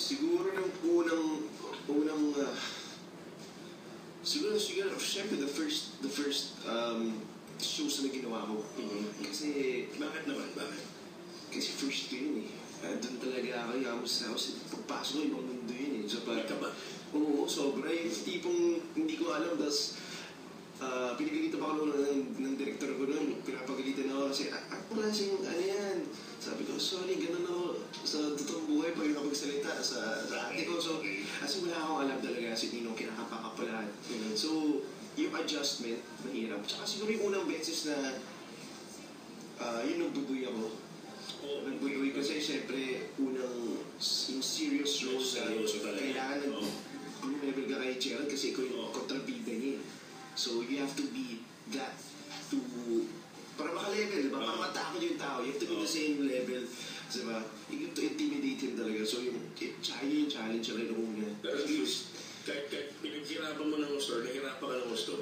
Siguro ng siguro, syempre the first shows na ginawa ko. Kasi, Bakit naman? Bakit? kasi first ko yun eh. Doon talaga ako, yamos na ako. Pagpasok ko, ibang mundo yun eh. So, Hindi ka ba? oo, sobra. Yung tipong hindi ko alam, tapos pinagalitan pa ako ng director ko noon. Pinapagalitan ako kasi, wala siyang, ano yan. Sabi ko, sorry, ganun ako sa totoong buhay pag nakapagsalita sa ate ko. So, kasi wala akong alam talaga si Ninong, kinakapakapalaan. So, yung adjustment, mahirap. Tsaka siguro yung unang beses na yung nagbubuy ako. Nagbubuy kasi syempre, unang yung serious role na kailangan level ka kay Gerald kasi ikaw yung kontrabida niya. So, you have to be that to para maka-level, diba? Para matakot yung tao. You have to be the same level. Diba? You have to intimidate him talaga. So, yung challenge na rin ako niya. Pero at least, kahit pinaghirapan mo ng gusto, nahirapan ka ng gusto,